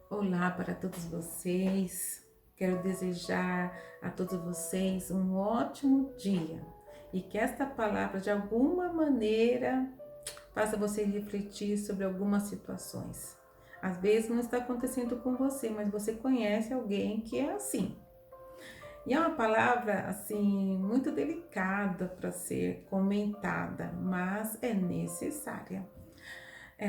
Olá para todos vocês. Quero desejar a todos vocês um ótimo dia e que esta palavra de alguma maneira faça você refletir sobre algumas situações. Às vezes não está acontecendo com você, mas você conhece alguém que é assim. E é uma palavra assim muito delicada para ser comentada, mas é necessária.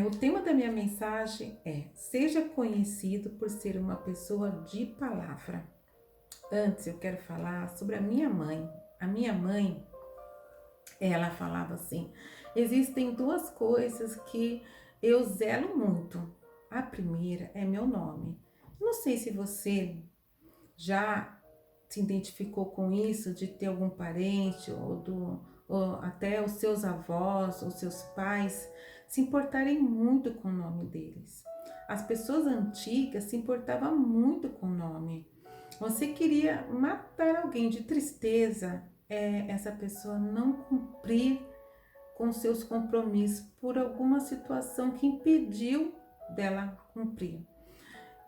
O tema da minha mensagem é: seja conhecido por ser uma pessoa de palavra. Antes eu quero falar sobre a minha mãe. A minha mãe, ela falava assim: existem duas coisas que eu zelo muito. A primeira é meu nome. Não sei se você já se identificou com isso, de ter algum parente ou até os seus avós ou seus pais se importarem muito com o nome deles. As pessoas antigas se importavam muito com o nome. Você queria matar alguém de tristeza, essa pessoa não cumprir com seus compromissos por alguma situação que impediu dela cumprir.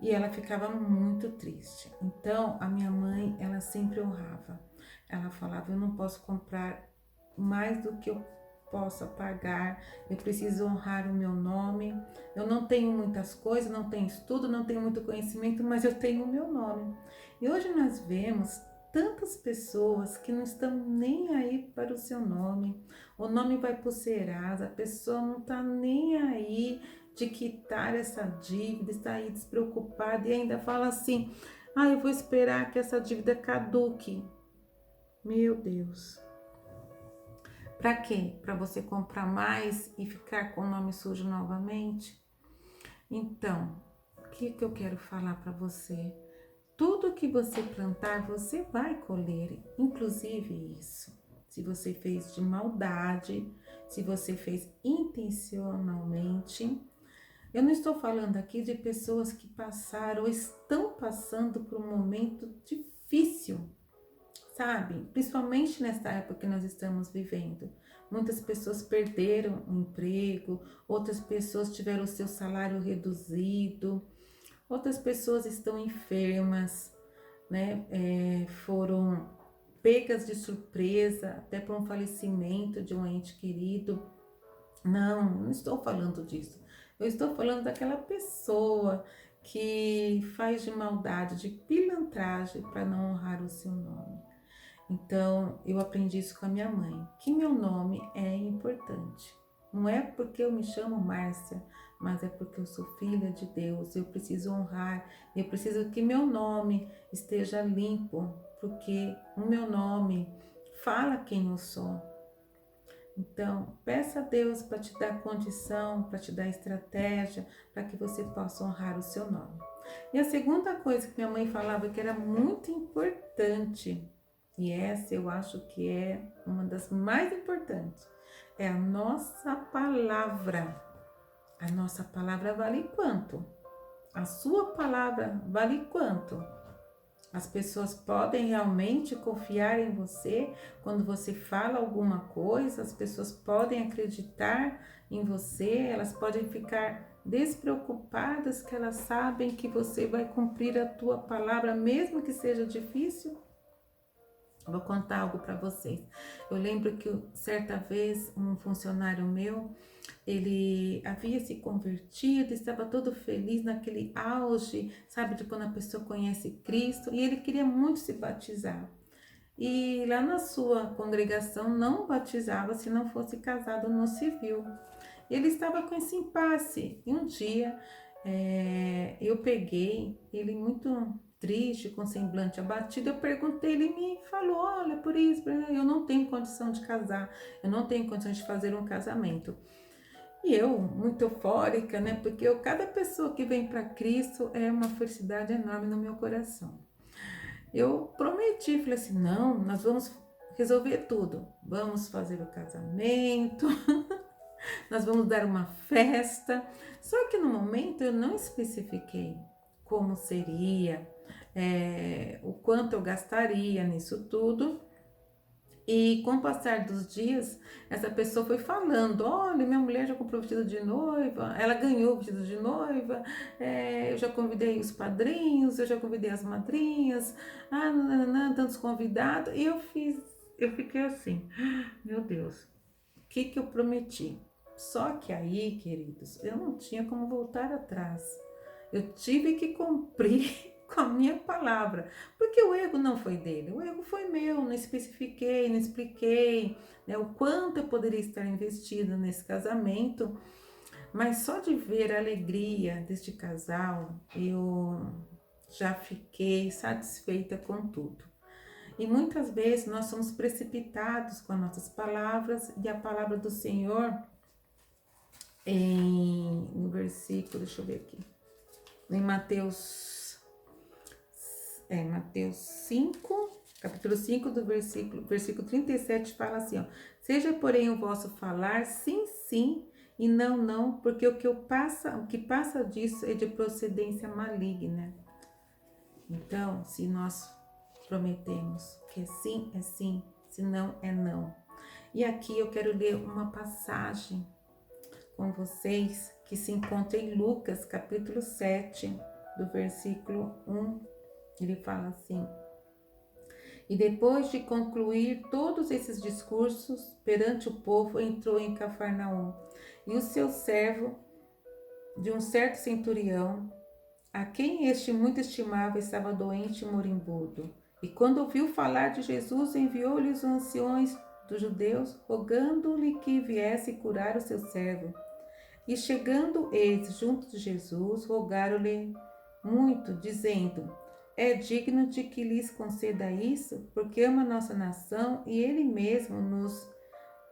E ela ficava muito triste. Então, a minha mãe, ela sempre honrava. Ela falava: eu não posso comprar mais do que eu possa pagar, eu preciso honrar o meu nome. Eu não tenho muitas coisas, não tenho estudo, não tenho muito conhecimento, mas eu tenho o meu nome. E hoje nós vemos tantas pessoas que não estão nem aí para o seu nome. O nome vai pro Serasa, a pessoa não está nem aí de quitar essa dívida, está aí despreocupada e ainda fala assim: ah, eu vou esperar que essa dívida caduque. Meu Deus. Para quê? Para você comprar mais e ficar com o nome sujo novamente? Então, o que eu quero falar para você? Tudo que você plantar, você vai colher, inclusive isso. Se você fez de maldade, se você fez intencionalmente. Eu não estou falando aqui de pessoas que passaram ou estão passando por um momento difícil, sabe? Principalmente nesta época que nós estamos vivendo. Muitas pessoas perderam o emprego, outras pessoas tiveram o seu salário reduzido, outras pessoas estão enfermas, né? Foram pegas de surpresa, até por um falecimento de um ente querido. Não estou falando disso. Eu estou falando daquela pessoa que faz de maldade, de pilantragem para não honrar o seu nome. Então, eu aprendi isso com a minha mãe, que meu nome é importante. Não é porque eu me chamo Márcia, mas é porque eu sou filha de Deus. Eu preciso honrar, eu preciso que meu nome esteja limpo, porque o meu nome fala quem eu sou. Então, peça a Deus para te dar condição, para te dar estratégia, para que você possa honrar o seu nome. E a segunda coisa que minha mãe falava que era muito importante, e essa eu acho que é uma das mais importantes, é a nossa palavra. A nossa palavra vale quanto? A sua palavra vale quanto? As pessoas podem realmente confiar em você quando você fala alguma coisa, as pessoas podem acreditar em você, elas podem ficar despreocupadas que elas sabem que você vai cumprir a tua palavra, mesmo que seja difícil. Vou contar algo para vocês. Eu lembro que certa vez um funcionário meu, ele havia se convertido, estava todo feliz naquele auge, sabe, de quando a pessoa conhece Cristo, e ele queria muito se batizar. E lá na sua congregação não batizava se não fosse casado no civil. Ele estava com esse impasse. E um dia eu peguei ele muito triste, com semblante abatido. Eu perguntei, ele me falou: olha, por isso, eu não tenho condição de casar, eu não tenho condição de fazer um casamento. E eu, muito eufórica, né? Porque cada pessoa que vem para Cristo é uma felicidade enorme no meu coração. Eu prometi, falei assim: não, nós vamos resolver tudo. Vamos fazer o casamento, nós vamos dar uma festa. Só que no momento eu não especifiquei como seria, o quanto eu gastaria nisso tudo. E com o passar dos dias, essa pessoa foi falando: olha, minha mulher já comprou vestido de noiva, ela ganhou o vestido de noiva, eu já convidei os padrinhos, eu já convidei as madrinhas, nananã, tantos convidados. E eu fiquei assim: meu Deus, o que que eu prometi? Só que aí, queridos, eu não tinha como voltar atrás. Eu tive que cumprir com a minha palavra, porque o erro não foi dele, o erro foi meu, não especifiquei, não expliquei, né, o quanto eu poderia estar investido nesse casamento, mas só de ver a alegria deste casal, eu já fiquei satisfeita com tudo. E muitas vezes nós somos precipitados com as nossas palavras, e a palavra do Senhor, no versículo, deixa eu ver aqui, em Mateus 5, capítulo 5 do versículo 37 fala assim, ó: seja porém o vosso falar sim, sim e não, não, porque o que passa disso é de procedência maligna. Então, se nós prometemos que é sim, se não é não. E aqui eu quero ler uma passagem com vocês que se encontra em Lucas, capítulo 7, do versículo 1. Ele fala assim: e depois de concluir todos esses discursos perante o povo, entrou em Cafarnaum. E o seu servo, de um certo centurião, a quem este muito estimava, estava doente e moribundo. E quando ouviu falar de Jesus, enviou-lhe os anciões dos judeus, rogando-lhe que viesse curar o seu servo. E chegando eles junto de Jesus, rogaram-lhe muito, dizendo: é digno de que lhes conceda isso, porque ama nossa nação e ele mesmo nos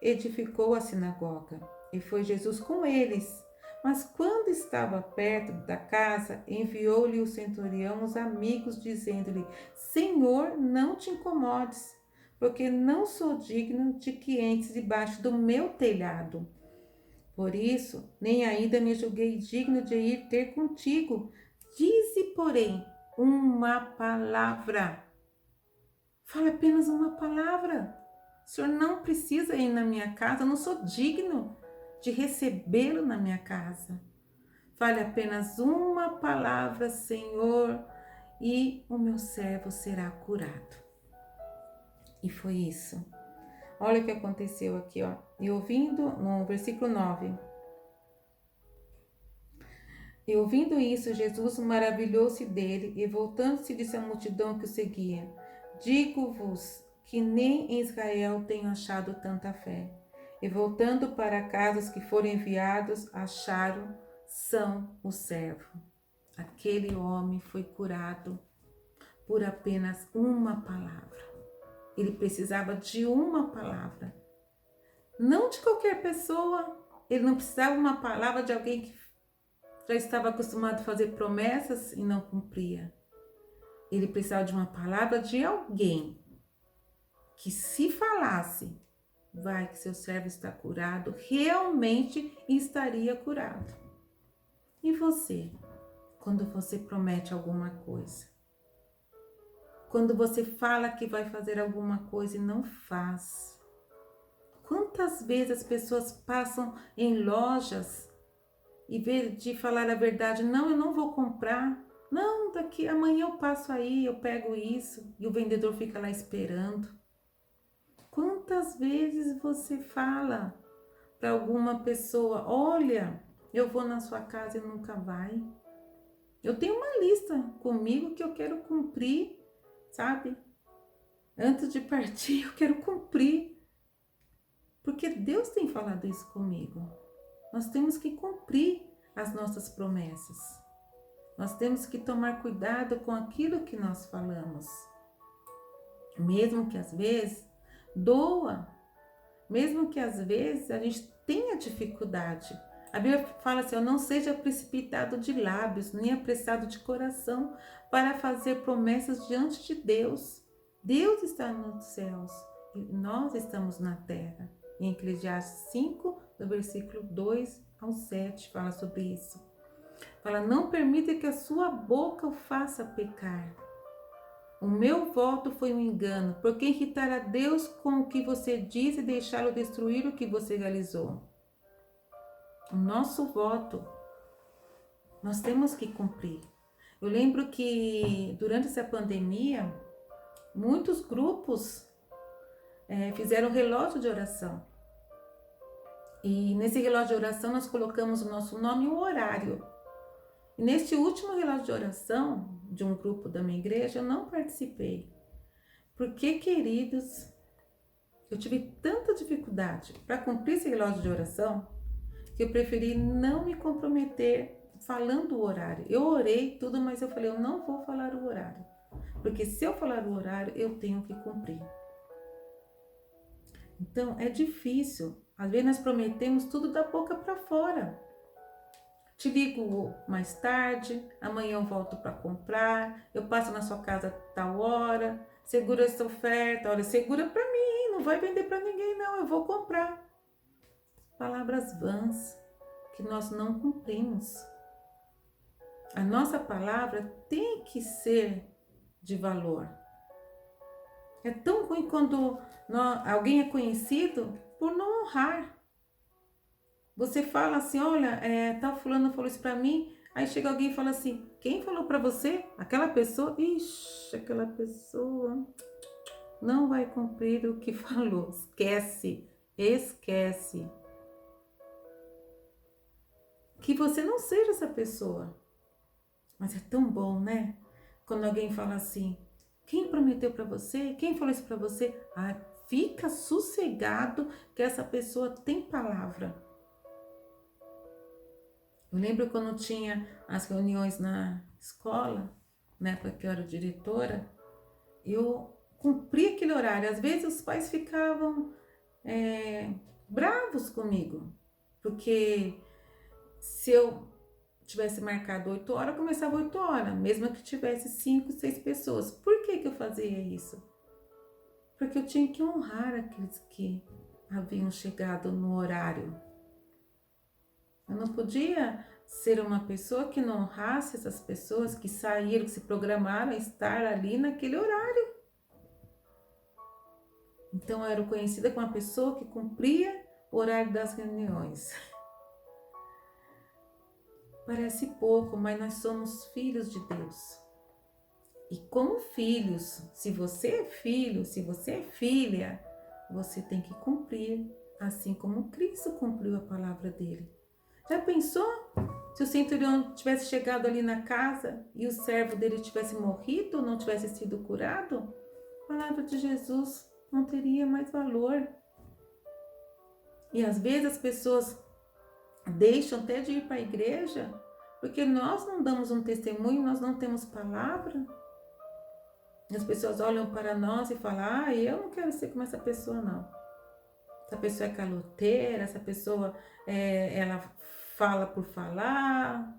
edificou a sinagoga. E foi Jesus com eles. Mas quando estava perto da casa, enviou-lhe o centurião os amigos, dizendo-lhe: Senhor, não te incomodes, porque não sou digno de que entres debaixo do meu telhado. Por isso, nem ainda me julguei digno de ir ter contigo. Dize, porém, uma palavra. Fala apenas uma palavra. O Senhor não precisa ir na minha casa, eu não sou digno de recebê-lo na minha casa. Fale apenas uma palavra, Senhor, e o meu servo será curado. E foi isso. Olha o que aconteceu aqui, ó. E ouvindo, no versículo 9. E ouvindo isso, Jesus maravilhou-se dele e voltando-se disse à multidão que o seguia: digo-vos que nem em Israel tenho achado tanta fé. E voltando para casa, os que foram enviados acharam são o servo. Aquele homem foi curado por apenas uma palavra. Ele precisava de uma palavra. Não de qualquer pessoa. Ele não precisava de uma palavra de alguém que já estava acostumado a fazer promessas e não cumpria. Ele precisava de uma palavra de alguém que, se falasse, vai que seu servo está curado, realmente estaria curado. E você, quando você promete alguma coisa? Quando você fala que vai fazer alguma coisa e não faz? Quantas vezes as pessoas passam em lojas e vez de falar a verdade, não, eu não vou comprar, não, daqui amanhã eu passo aí, eu pego isso, e o vendedor fica lá esperando. Quantas vezes você fala para alguma pessoa: olha, eu vou na sua casa e nunca vai? Eu tenho uma lista comigo que eu quero cumprir, sabe? Antes de partir, eu quero cumprir, porque Deus tem falado isso comigo. Nós temos que cumprir as nossas promessas. Nós temos que tomar cuidado com aquilo que nós falamos. Mesmo que às vezes doa, mesmo que às vezes a gente tenha dificuldade. A Bíblia fala assim: não seja precipitado de lábios, nem apressado de coração para fazer promessas diante de Deus. Deus está nos céus e nós estamos na terra. Em Eclesiastes 5, do versículo 2 ao 7, fala sobre isso. Fala: não permita que a sua boca o faça pecar. O meu voto foi um engano, porque irritar a Deus com o que você diz e deixá-lo destruir o que você realizou. O nosso voto, nós temos que cumprir. Eu lembro que durante essa pandemia, muitos grupos fizeram relógio de oração. E nesse relógio de oração nós colocamos o nosso nome e o horário. E neste último relógio de oração de um grupo da minha igreja, eu não participei. Porque, queridos, eu tive tanta dificuldade para cumprir esse relógio de oração que eu preferi não me comprometer falando o horário. Eu orei tudo, mas eu falei, eu não vou falar o horário. Porque se eu falar o horário, eu tenho que cumprir. Então, é difícil. Às vezes nós prometemos tudo da boca para fora. Te ligo mais tarde, amanhã eu volto para comprar, eu passo na sua casa tal hora, segura essa oferta, olha, segura para mim, não vai vender para ninguém não, eu vou comprar. Palavras vãs que nós não cumprimos. A nossa palavra tem que ser de valor. É tão ruim quando alguém é conhecido por não honrar. Você fala assim, olha, tal fulano falou isso pra mim, aí chega alguém e fala assim, quem falou pra você? Aquela pessoa? Ixi, aquela pessoa não vai cumprir o que falou. Esquece, esquece. Que você não seja essa pessoa. Mas é tão bom, né? Quando alguém fala assim, quem prometeu pra você? Quem falou isso pra você? Ah, fica sossegado que essa pessoa tem palavra. Eu lembro quando tinha as reuniões na escola, na época que eu era diretora, eu cumpria aquele horário. Às vezes os pais ficavam bravos comigo, porque se eu tivesse marcado 8 horas, eu começava 8 horas, mesmo que tivesse 5, 6 pessoas. Por que eu fazia isso? Porque eu tinha que honrar aqueles que haviam chegado no horário. Eu não podia ser uma pessoa que não honrasse essas pessoas que saíram, que se programaram a estar ali naquele horário. Então eu era conhecida como uma pessoa que cumpria o horário das reuniões. Parece pouco, mas nós somos filhos de Deus. E como filhos, se você é filho, se você é filha, você tem que cumprir, assim como Cristo cumpriu a palavra dele. Já pensou se o centurião tivesse chegado ali na casa e o servo dele tivesse morrido, não tivesse sido curado? A palavra de Jesus não teria mais valor. E às vezes as pessoas deixam até de ir para a igreja porque nós não damos um testemunho, nós não temos palavra. As pessoas olham para nós e falam, eu não quero ser como essa pessoa não. Essa pessoa é caloteira, essa pessoa ela fala por falar.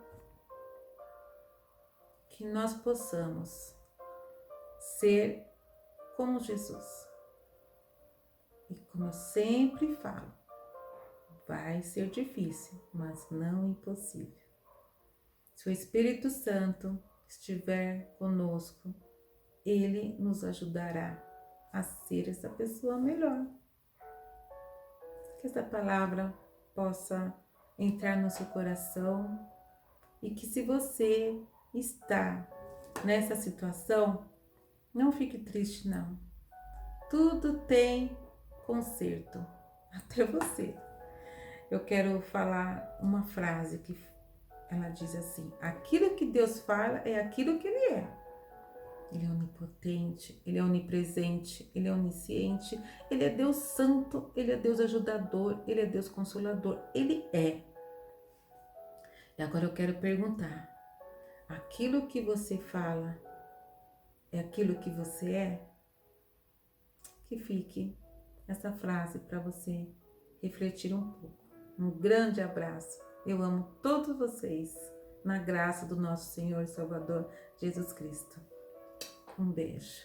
Que nós possamos ser como Jesus. E como eu sempre falo, vai ser difícil, mas não impossível. Se o Espírito Santo estiver conosco, ele nos ajudará a ser essa pessoa melhor. Que essa palavra possa entrar no seu coração e que se você está nessa situação, não fique triste não. Tudo tem conserto, até você. Eu quero falar uma frase que ela diz assim, aquilo que Deus fala é aquilo que Ele é. Ele é onipotente, Ele é onipresente, Ele é onisciente, Ele é Deus santo, Ele é Deus ajudador, Ele é Deus consolador, Ele é. E agora eu quero perguntar, aquilo que você fala é aquilo que você é? Que fique essa frase para você refletir um pouco. Um grande abraço. Eu amo todos vocês na graça do nosso Senhor e Salvador Jesus Cristo. Um beijo.